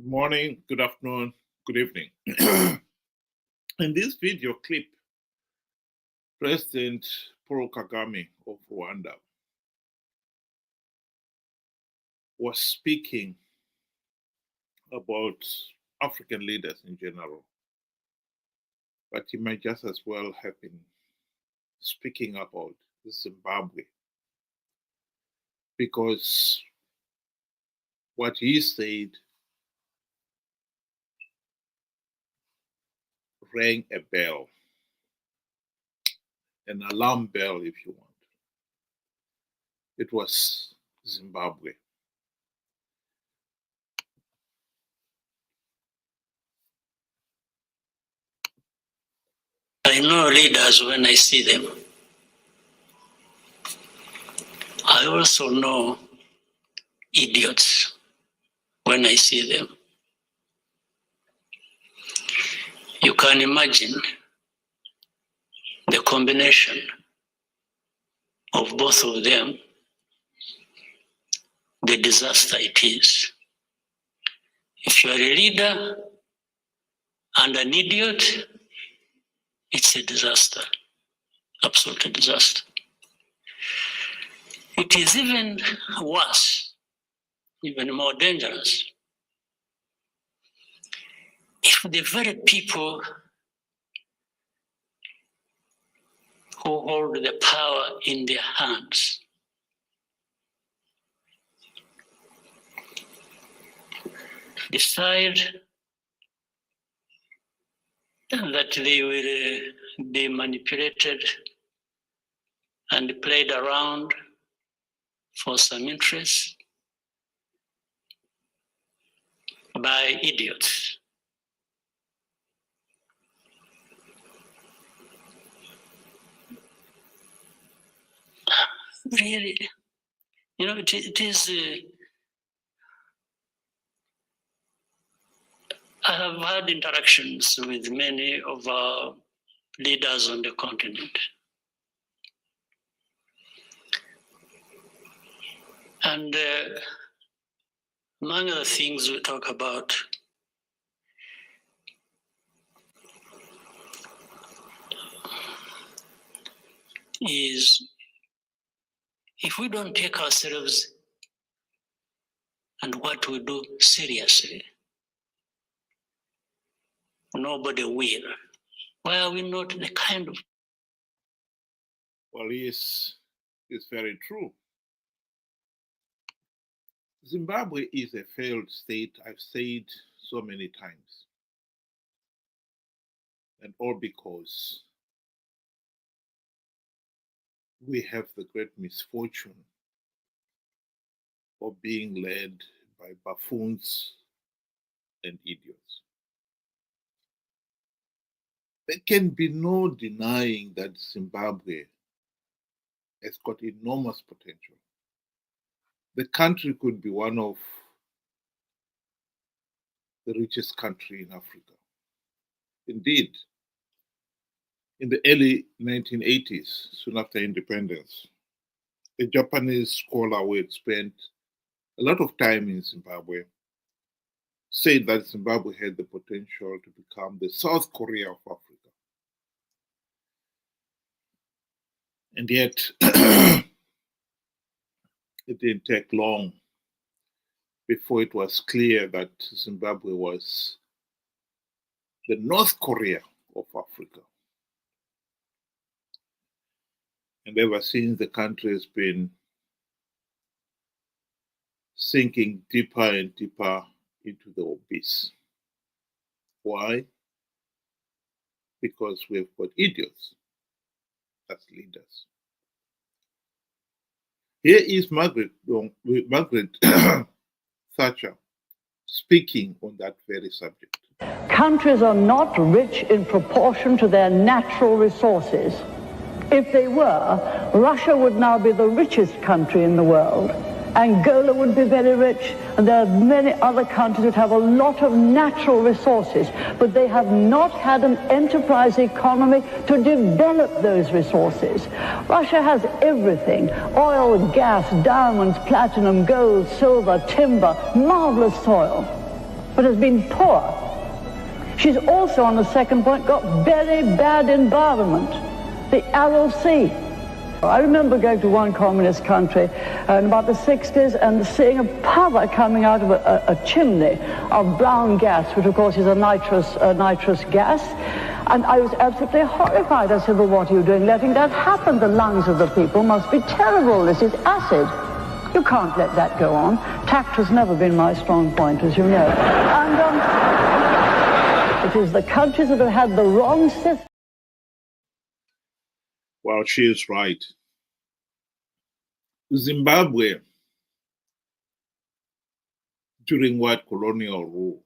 Good morning, good afternoon, good evening. In this video clip, President Paul Kagame of Rwanda was speaking about African leaders in general, but he might just as well have been speaking about Zimbabwe, because what he said rang a bell, an alarm bell, if you want. It was Zimbabwe. I know leaders when I see them. I also know idiots when I see them. You can imagine the combination of both of them, the disaster it is. If you are a leader and an idiot, it's a disaster, absolute disaster. It is even worse, even more dangerous, if the very people who hold the power in their hands decide that they will be manipulated and played around for some interest by idiots. Really, it is. I have had interactions with many of our leaders on the continent. And among other things we talk about is if we don't take ourselves and what we do seriously, nobody will. Why are we not the kind of... Well, it's very true. Zimbabwe is a failed state, I've said so many times. And all because we have the great misfortune of being led by buffoons and idiots. There can be no denying that Zimbabwe has got enormous potential. The country could be one of the richest countries in Africa. Indeed, in the early 1980s, soon after independence, a Japanese scholar who had spent a lot of time in Zimbabwe said that Zimbabwe had the potential to become the South Korea of Africa. And yet, it didn't take long before it was clear that Zimbabwe was the North Korea of Africa. And ever since, the country has been sinking deeper and deeper into the abyss. Why? Because we've got idiots as leaders. Here is Margaret Thatcher speaking on that very subject. Countries are not rich in proportion to their natural resources. If they were, Russia would now be the richest country in the world. Angola would be very rich, and there are many other countries that have a lot of natural resources, but they have not had an enterprise economy to develop those resources. Russia has everything: oil, gas, diamonds, platinum, gold, silver, timber, marvelous soil. but has been poor. She's also, on the second point, got very bad environment, the Aral Sea. I remember going to one communist country in about the 60s and seeing a power coming out of a chimney of brown gas, which of course is a nitrous gas. And I was absolutely horrified. I said, well, what are you doing letting that happen? The lungs of the people must be terrible. This is acid. You can't let that go on. Tact has never been my strong point, as you know. And it is the countries that have had the wrong system. Well, she is right. Zimbabwe, during white colonial rule,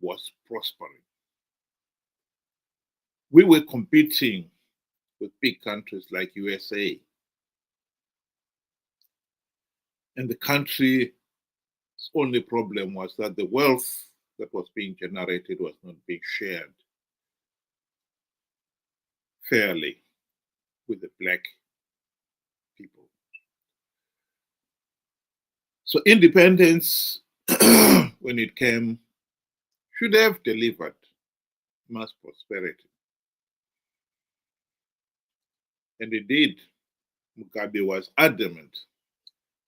was prospering. We were competing with big countries like USA. And the country's only problem was that the wealth that was being generated was not being shared fairly with the black people. So independence, when it came, should have delivered mass prosperity. And indeed, Mugabe was adamant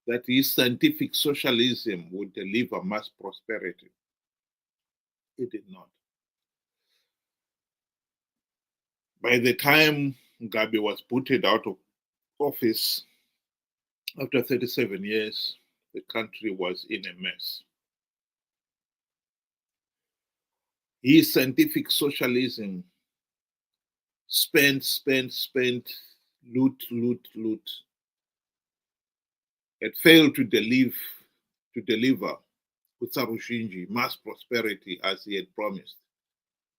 that his scientific socialism would deliver mass prosperity. It did not. By the time Mugabe was booted out of office, after 37 years, the country was in a mess. His scientific socialism spent, loot. It failed to deliver Kutsarushinji mass prosperity as he had promised,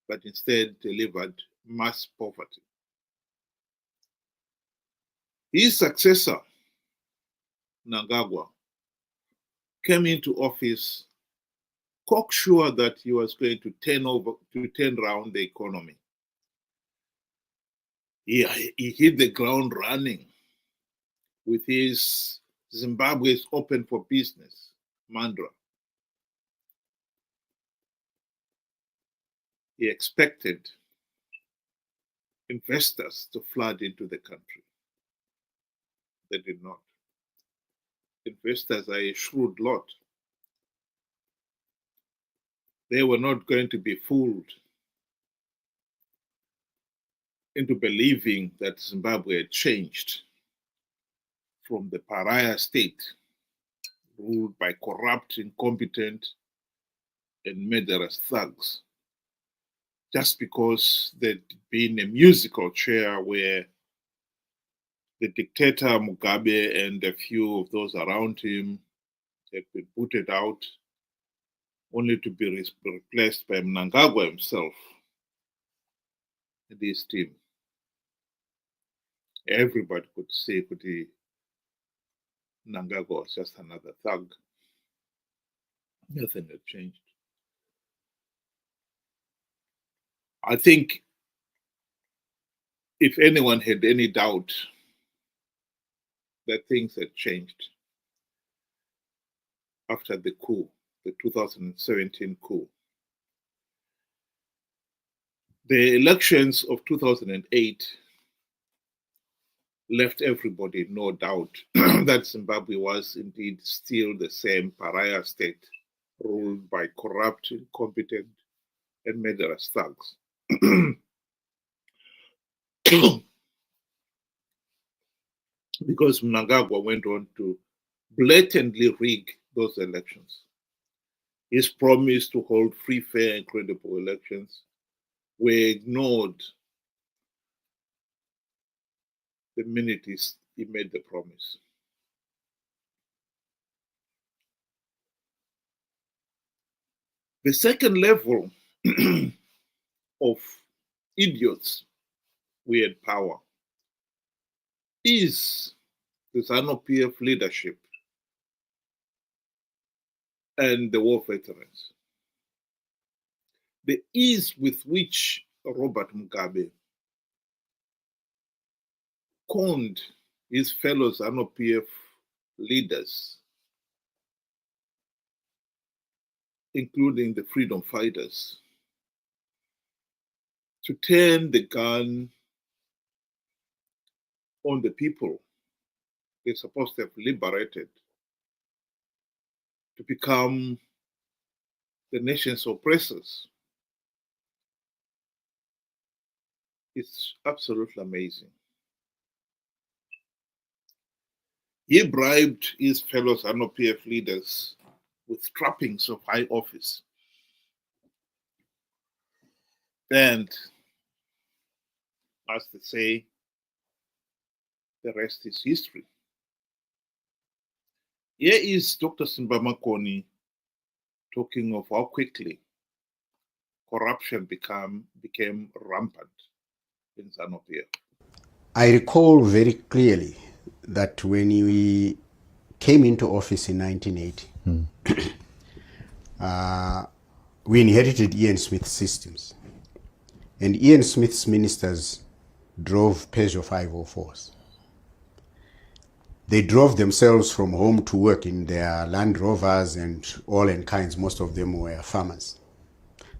but instead delivered mass poverty. His successor, Mnangagwa, came into office cocksure that he was going to turn around the economy. He hit the ground running with his Zimbabwe is open for business mantra. He expected investors to flood into the country. They did not. Investors are a shrewd lot. They were not going to be fooled into believing that Zimbabwe had changed from the pariah state ruled by corrupt, incompetent, and murderous thugs, just because there'd been a musical chair where the dictator Mugabe and a few of those around him had been booted out, only to be replaced by Mnangagwa himself and his team. Everybody could say Mnangagwa was just another thug. Nothing had changed. I think if anyone had any doubt that things had changed after the coup, the 2017 coup, the elections of 2008 left everybody no doubt that Zimbabwe was indeed still the same pariah state ruled by corrupt, incompetent, and murderous thugs. Because Mnangagwa went on to blatantly rig those elections. His promise to hold free, fair, and credible elections were ignored the minute he made the promise. The second level of idiots we had power is the Zanu PF leadership and the war veterans. The ease with which Robert Mugabe conned his fellow Zanu PF leaders including the freedom fighters, to turn the gun on the people they're supposed to have liberated, to become the nation's oppressors. It's absolutely amazing. He bribed his fellow Zanu PF leaders with trappings of high office. And as they say, the rest is history. Here is Dr. Simbamakoni talking of how quickly corruption became rampant in Zanu PF. I recall very clearly that when we came into office in 1980, we inherited Ian Smith's systems. And Ian Smith's ministers drove Peugeot 504s. They drove themselves from home to work in their Land Rovers and all in kinds. Most of them were farmers.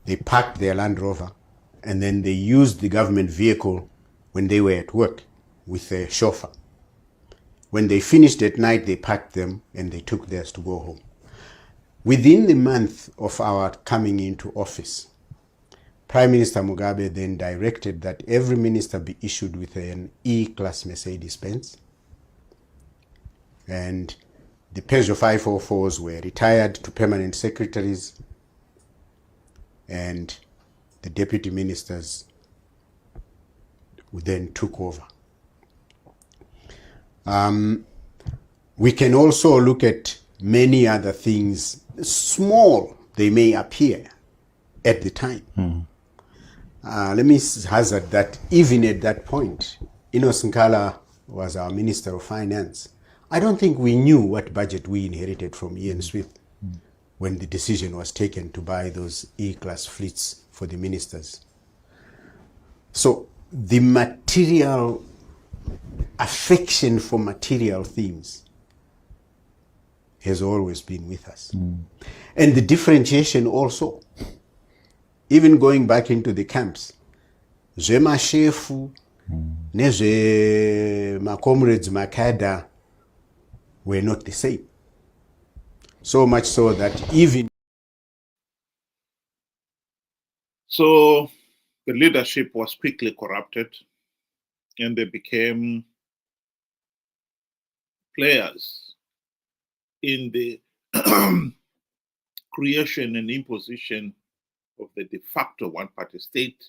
They parked their Land Rover and then they used the government vehicle when they were at work with a chauffeur. When they finished at night, they packed them and they took theirs to go home. Within the month of our coming into office, Prime Minister Mugabe then directed that every minister be issued with an E-class Mercedes-Benz. And the Peugeot 504s were retired to permanent secretaries, and the deputy ministers then took over. We can also look at many other things, small they may appear at the time. Let me hazard that even at that point, Enos Nkala was our Minister of Finance. I don't think we knew what budget we inherited from Ian Smith when the decision was taken to buy those E-class fleets for the ministers. So the material affection for material themes has always been with us. And the differentiation also, even going back into the camps, Zema Shefu, Neze, my comrades, Makada, were not the same. So much so that even... So the leadership was quickly corrupted and they became players in the creation and imposition of the de facto one-party state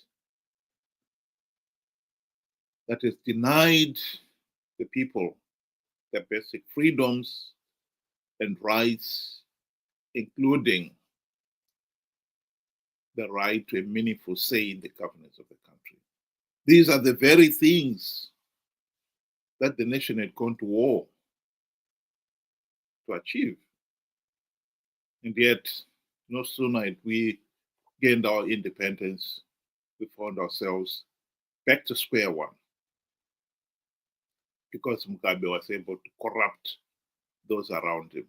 that has denied the people their basic freedoms and rights, including the right to a meaningful say in the governance of the country. These are the very things that the nation had gone to war to achieve. And yet, no sooner had we gained our independence, we found ourselves back to square one, because Mugabe was able to corrupt those around him.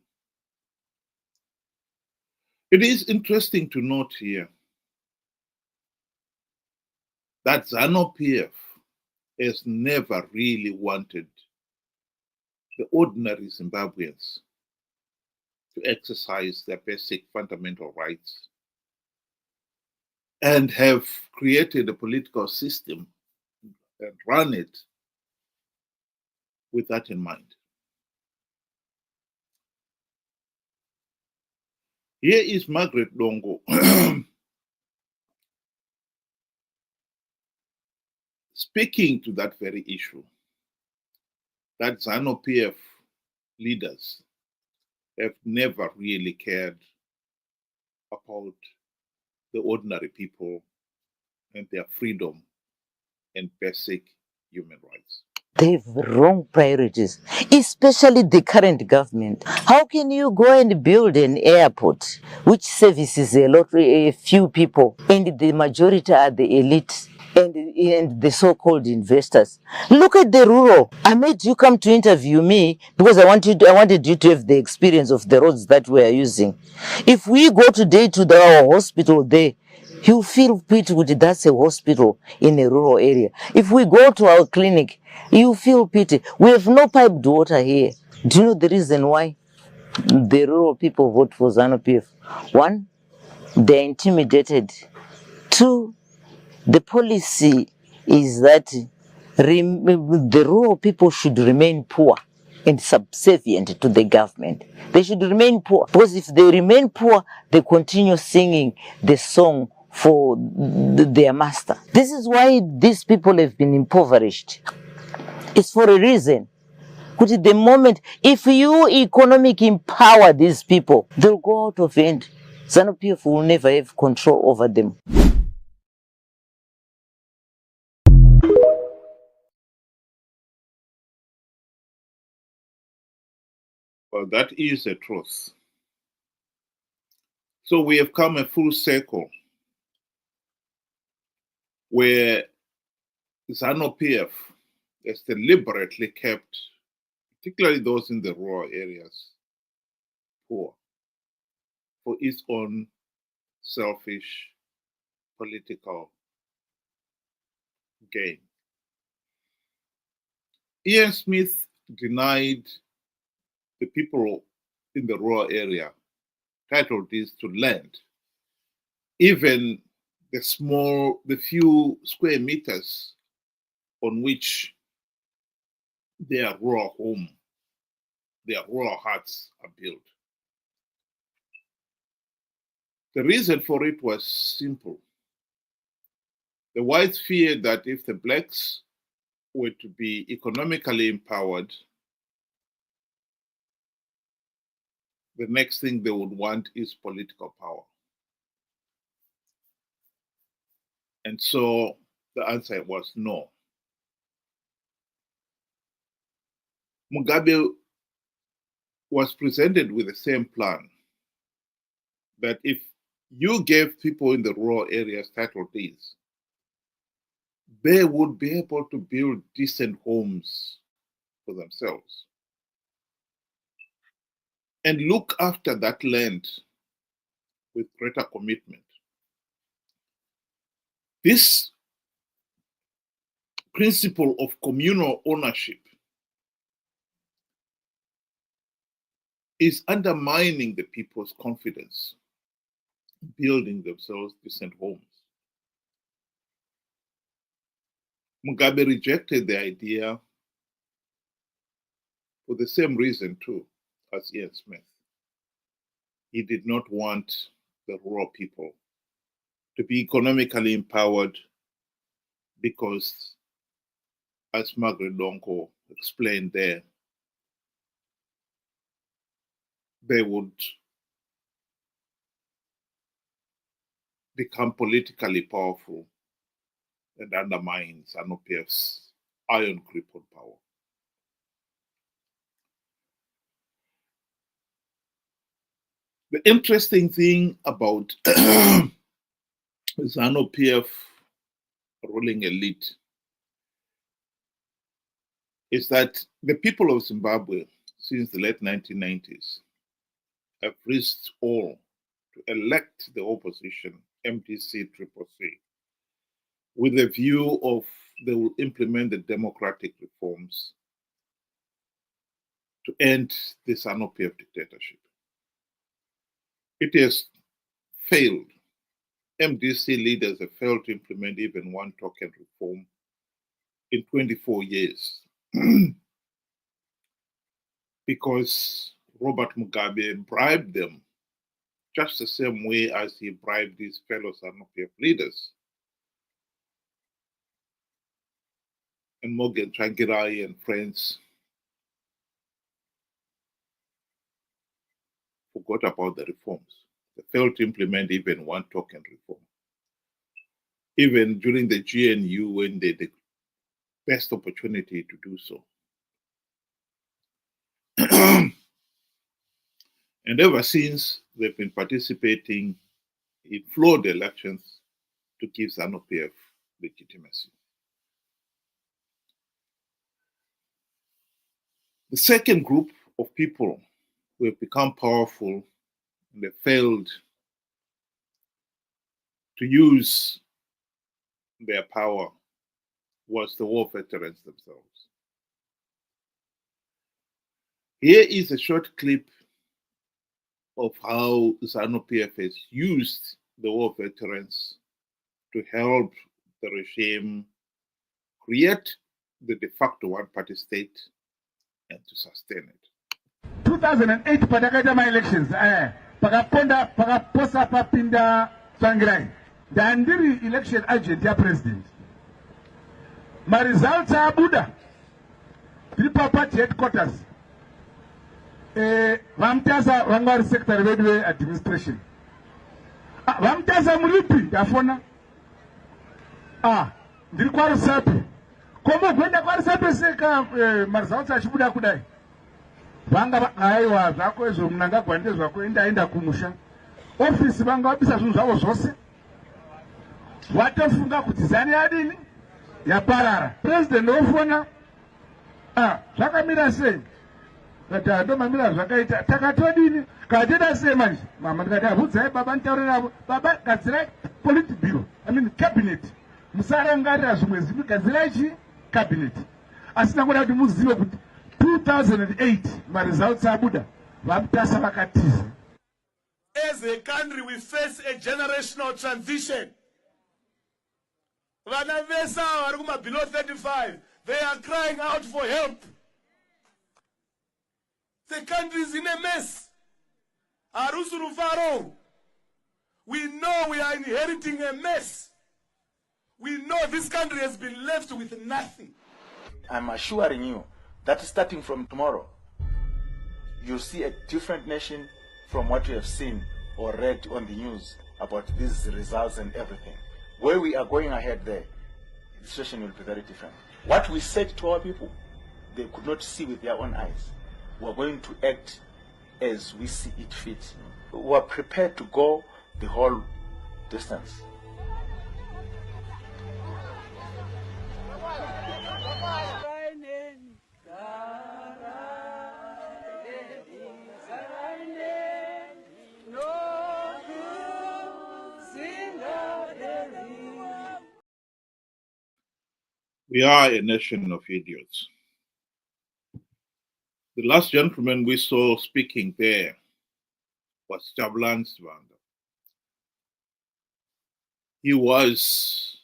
It is interesting to note here that Zanu PF has never really wanted the ordinary Zimbabweans to exercise their basic fundamental rights and have created a political system and run it with that in mind. Here is Margaret Longo speaking to that very issue, that Zanu PF leaders have never really cared about the ordinary people and their freedom and basic human rights. They have wrong priorities, especially the current government. How can you go and build an airport which services a few people, and the majority are the elite, and the so-called investors. Look at the rural. I made you come to interview me because I wanted you to have the experience of the roads that we are using. If we go today to our hospital there, you feel pity with that's a hospital in a rural area. If we go to our clinic, you feel pity. We have no piped water here. Do you know the reason why the rural people vote for Zanu PF? One, they're intimidated. Two, the policy is that the rural people should remain poor and subservient to the government. They should remain poor because if they remain poor, they continue singing the song for their master. This is why these people have been impoverished. It's for a reason. Because at the moment, if you economic empower these people, they'll go out of hand. Zanu PF will never have control over them. Well, that is the truth. So we have come a full circle where Zanu PF has deliberately kept, particularly those in the rural areas, poor for its own selfish political gain. Ian Smith denied the people in the rural area title deeds to land, even the few square meters on which their rural home, their rural huts are built. The reason for it was simple. The whites feared that if the blacks were to be economically empowered, the next thing they would want is political power. And so the answer was no. Mugabe was presented with the same plan, that if you gave people in the rural areas title deeds, they would be able to build decent homes for themselves and look after that land with greater commitment. This principle of communal ownership is undermining the people's confidence in building themselves decent homes. Mugabe rejected the idea for the same reason too as Ian Smith. He did not want the rural people to be economically empowered because, as Margaret Donko explained there, they would become politically powerful and undermine Zanu PF's iron-crippled power. The interesting thing about Zanu PF ruling elite is that the people of Zimbabwe since the late 1990s have risked all to elect the opposition, MDC-CCC, with a view of they will implement the democratic reforms to end the Zanu PF dictatorship. It has failed. MDC leaders have failed to implement even one token reform in 24 years because Robert Mugabe bribed them just the same way as he bribed his fellow Zanu PF leaders. And Morgan Tsvangirai and friends forgot about the reforms. They failed to implement even one token reform. Even during the GNU, when they had the best opportunity to do so. And ever since, they've been participating in flawed elections to give Zanu PF legitimacy. The second group of people who have become powerful and have failed to use their power was the war veterans themselves. Here is a short clip of how Zanu PF has used the war veterans to help the regime create the de facto one-party state and to sustain it. 2008 patakaita ma-elections pakaposa papinda Tsvangirai ndandiri election agent ya-president. Ma-results abuda tiri pa-party headquarters vamutasa vanga vari secretary vedu ve-administration vamutasa muripi ndafona ndiri kwarusapi komo kuenda kwarusapi seka ma-results achibuda kudai vanga aiwa zvako izvo munangagwande zvako endaenda kumusha ofisi vanga vabisa zvinhu zvavo zvose watofunga kuti zani yadini yaparara. President ofona zvakamira sei kati ndomamira zvakaita takatodini kateda sei manje mama ndikati abvudzai baba nditaurira navo baba gadzirai politburo cabinet musarangarira zvimwe zvipi gadzirai chi cabinet asi nangoda kuti muzive kuti 2008 ma-results abuda vamutasa vakatiza. As a country we face a generational transition. Vana vesa vari kuma below 35 they are crying out for help. The country is in a mess. Arusurufaro. We know we are inheriting a mess. We know this country has been left with nothing. I'm assuring you that starting from tomorrow, you'll see a different nation from what you have seen or read on the news about these results and everything. Where we are going ahead there, the situation will be very different. What we said to our people, they could not see with their own eyes. We are going to act as we see it fit. We are prepared to go the whole distance. We are a nation of idiots. The last gentleman we saw speaking there was Jabulan Svanda. He was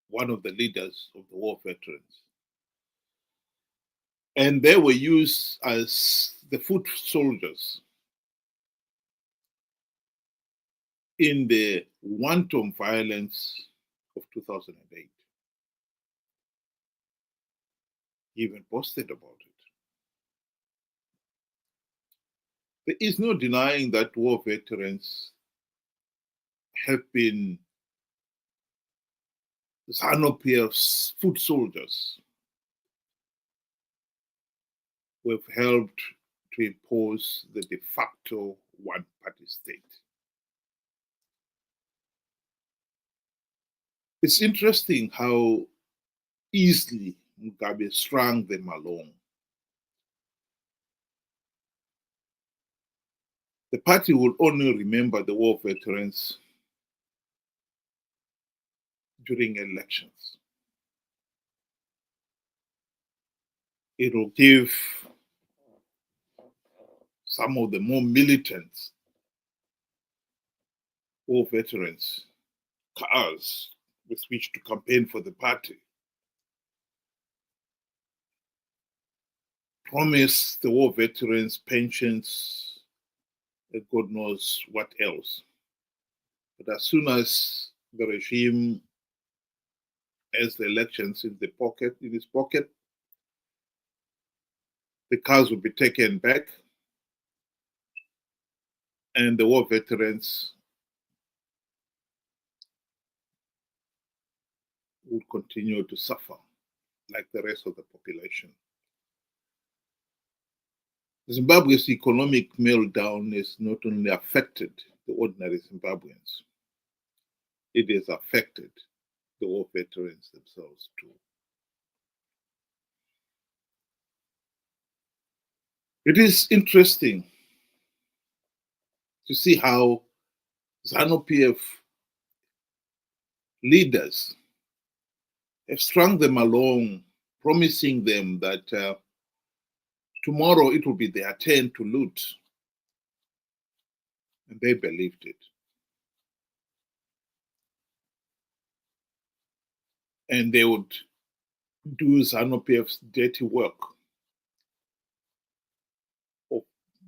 one of the leaders of the war veterans. And they were used as the foot soldiers in the wanton violence of 2008. He even posted about it. There is no denying that war veterans have been Zanu PF's foot soldiers who have helped to impose the de facto one-party state. It's interesting how easily Mugabe strung them along. The party will only remember the war veterans during elections. It will give some of the more militant war veterans cars with which to campaign for the party. Promise the war veterans pensions and God knows what else. But as soon as the regime has the elections in his pocket, the cars will be taken back and the war veterans will continue to suffer like the rest of the population. Zimbabwe's economic meltdown has not only affected the ordinary Zimbabweans, it has affected the war veterans themselves too. It is interesting to see how Zanu PF leaders have strung them along, promising them that tomorrow it will be their turn to loot. And they believed it. And they would do Zanu PF's dirty work of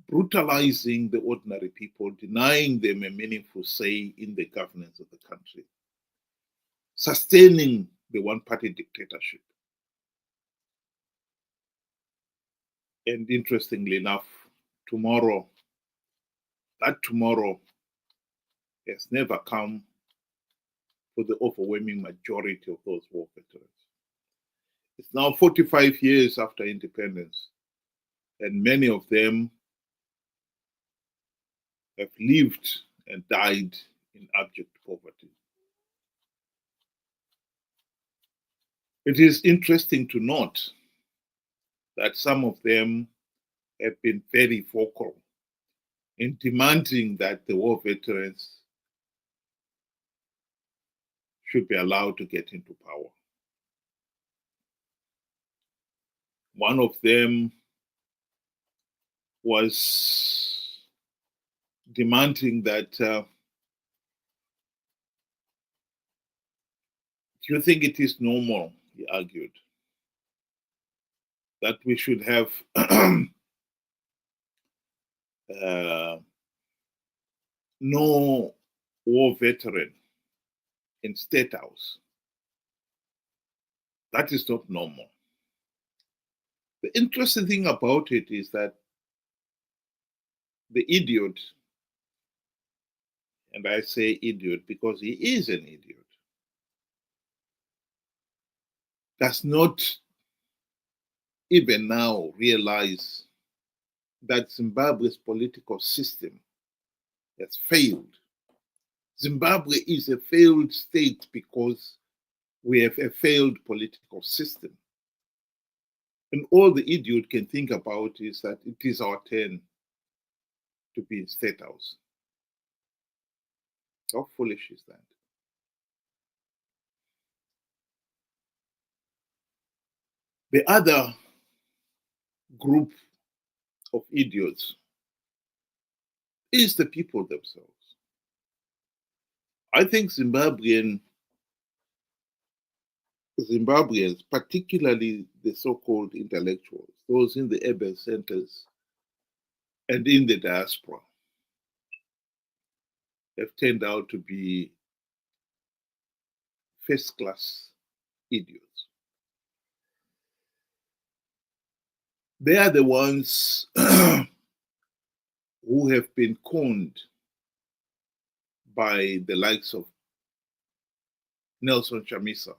brutalizing the ordinary people, denying them a meaningful say in the governance of the country, sustaining the one-party dictatorship. And interestingly enough, tomorrow has never come for the overwhelming majority of those war veterans. It's now 45 years after independence, and many of them have lived and died in abject poverty. It is interesting to note that some of them have been very vocal in demanding that the war veterans should be allowed to get into power. One of them was demanding that, do you think it is normal, he argued, that we should have no war veteran in State House? That is not normal. The interesting thing about it is that the idiot, and I say idiot because he is an idiot, does not even now realize that Zimbabwe's political system has failed. Zimbabwe is a failed state because we have a failed political system. And all the idiot can think about is that it is our turn to be in State House. How foolish is that? The other group of idiots is the people themselves. I think Zimbabweans, particularly the so-called intellectuals, those in the urban centers and in the diaspora, have turned out to be first-class idiots. They are the ones who have been conned by the likes of Nelson Chamisa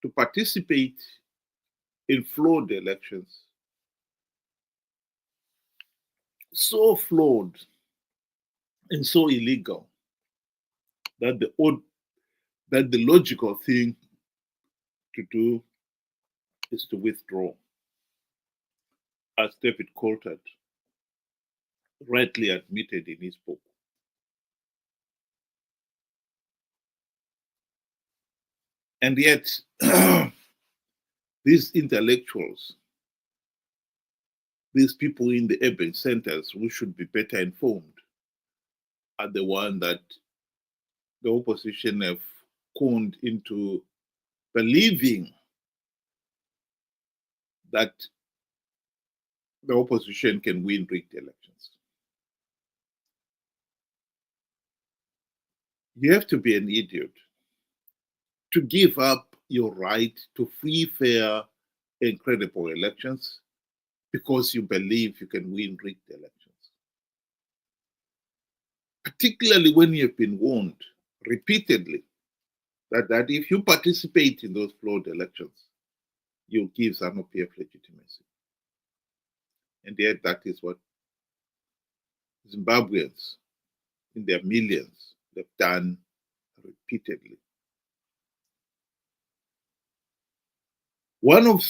to participate in flawed elections, so flawed and so illegal that the logical thing to do is to withdraw, as David Coltart rightly admitted in his book. And yet, these intellectuals, these people in the urban centers who should be better informed, are the one that the opposition have conned into believing that the opposition can win rigged elections. You have to be an idiot to give up your right to free, fair, and credible elections because you believe you can win rigged elections. Particularly when you have been warned repeatedly that if you participate in those flawed elections, you'll give Zanu PF legitimacy. And yet that is what Zimbabweans, in their millions, have done repeatedly. One of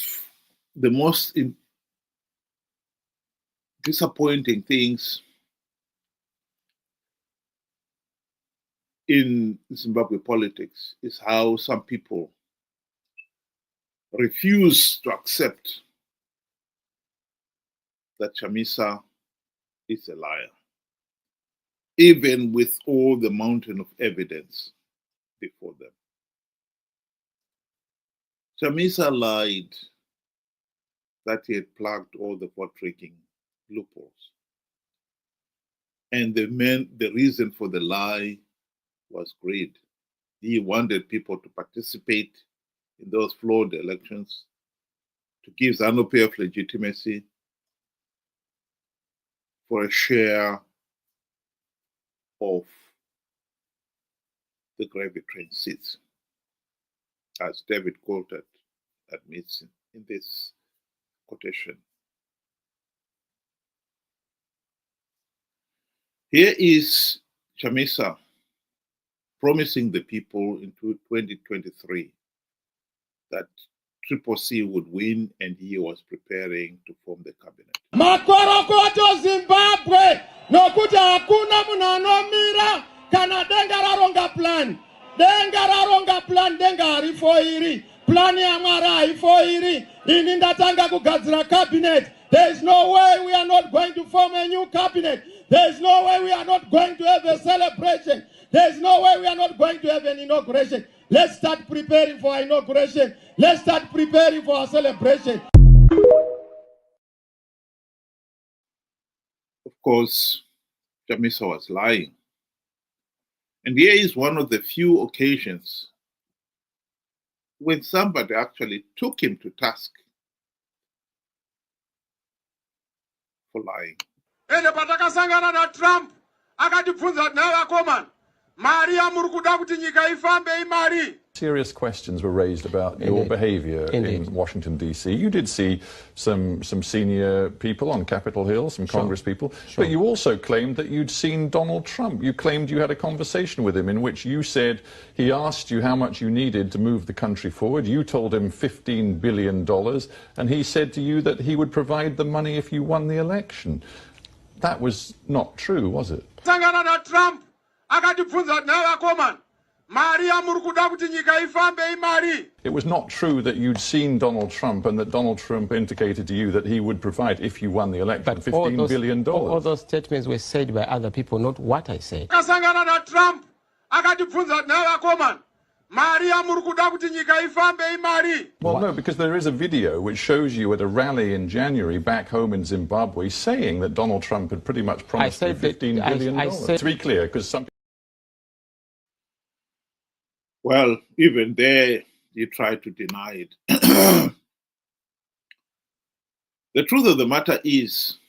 the most disappointing things in Zimbabwe politics is how some people refuse to accept that Chamisa is a liar, even with all the mountain of evidence before them. Chamisa lied that he had plugged all the vote-taking loopholes. And the reason for the lie was greed. He wanted people to participate in those flawed elections, to give Zanu PF legitimacy, for a share of the gravy train seats, as David Coltart admits in this quotation. Here is Chamisa promising the people in 2023 that CCC would win, and he was preparing to form the cabinet. Makorokoto Zimbabwe nokuti hakuna munhu anomira kana denga raronga plan. Denga raronga plan, denga harifoiri. Plan yaMwari haifoiri. Ini ndatanga kugadzira cabinet. There is no way we are not going to form a new cabinet. There is no way we are not going to have a celebration. There is no way we are not going to have an inauguration. Let's start preparing for our inauguration. Let's start preparing for our celebration. Of course, Chamisa was lying. And here is one of the few occasions when somebody actually took him to task for lying. Ende patakasangana na Trump akatibvunza naye akomana mari yamuri kuda kuti nyika ifambe imari. Serious questions were raised about your behaviour in Washington, D.C. You did see some senior people on Capitol Hill, some Congress people, but you also claimed that you'd seen Donald Trump. You claimed you had a conversation with him in which you said he asked you how much you needed to move the country forward. You told him $15 billion, and he said to you that he would provide the money if you won the election. That was not true, was it? Sangana na Trump akatibvunza naye akomana mari yamuri kuda kuti nyika ifambe imari. It was not true that you'd seen Donald Trump and that Donald Trump indicated to you that he would provide, if you won the election, $15 billion. All those statements were said by other people, not what I said. Akasangana na Trump akatibvunza naye akomana mari yamuri kuda kuti nyika ifambe imari. Well, no, because there is a video which shows you at a rally in January back home in Zimbabwe saying that Donald Trump had pretty much promised you $15 billion. To be clear, because some... Well, even there, he tried to deny it. The truth of the matter is,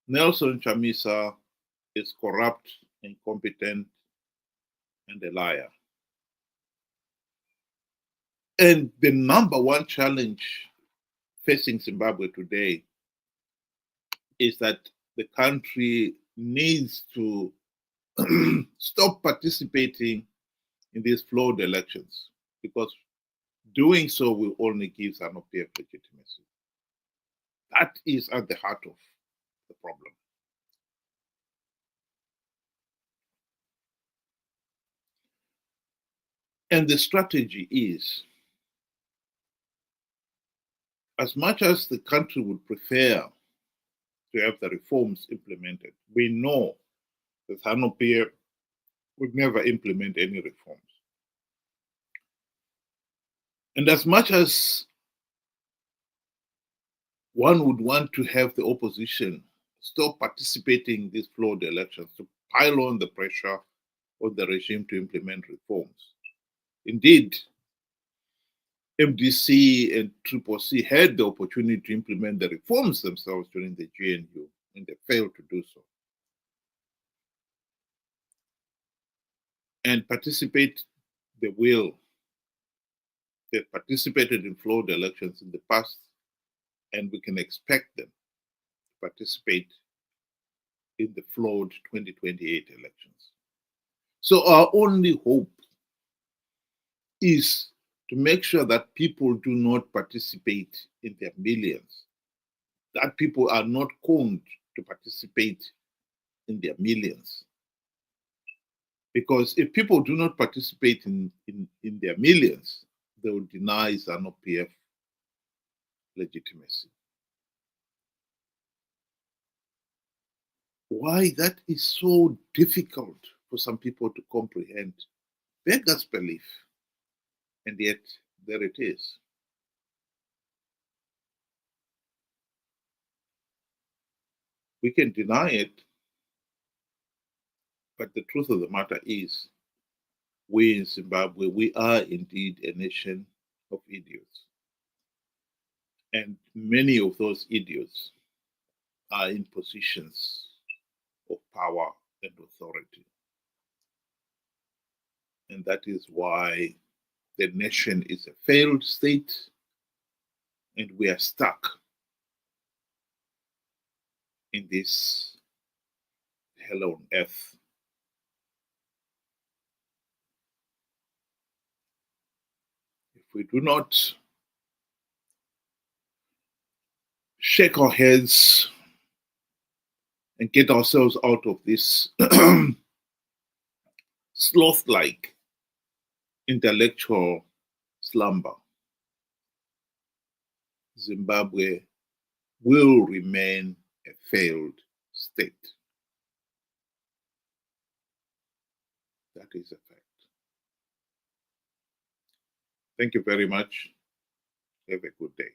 Nelson Chamisa is corrupt, incompetent, and a liar. And the number one challenge facing Zimbabwe today is that the country needs to stop participating in these flawed elections, because doing so will only give Zanu PF legitimacy. That is at the heart of the problem. And the strategy is, as much as the country would prefer to have the reforms implemented, we know that Zanu PF would never implement any reforms. And as much as one would want to have the opposition stop participating in these flawed elections to pile on the pressure on the regime to implement reforms. Indeed, MDC and CCC had the opportunity to implement the reforms themselves during the GNU, and they failed to do so. And participate the will. They participated in flawed elections in the past, and we can expect them to participate in the flawed 2028 elections. So our only hope is to make sure that people do not participate in their millions, that people are not conned to participate in their millions. Because if people do not participate in their millions, they will deny Zanu PF legitimacy. Why that is so difficult for some people to comprehend beggars belief, and yet there it is. We can deny it, but the truth of the matter is, we in Zimbabwe, we are indeed a nation of idiots. And many of those idiots are in positions of power and authority. And that is why the nation is a failed state, and we are stuck in this hell on earth. If we do not shake our heads and get ourselves out of this sloth-like intellectual slumber, Zimbabwe will remain a failed state. That is a fact. Thank you very much. Have a good day.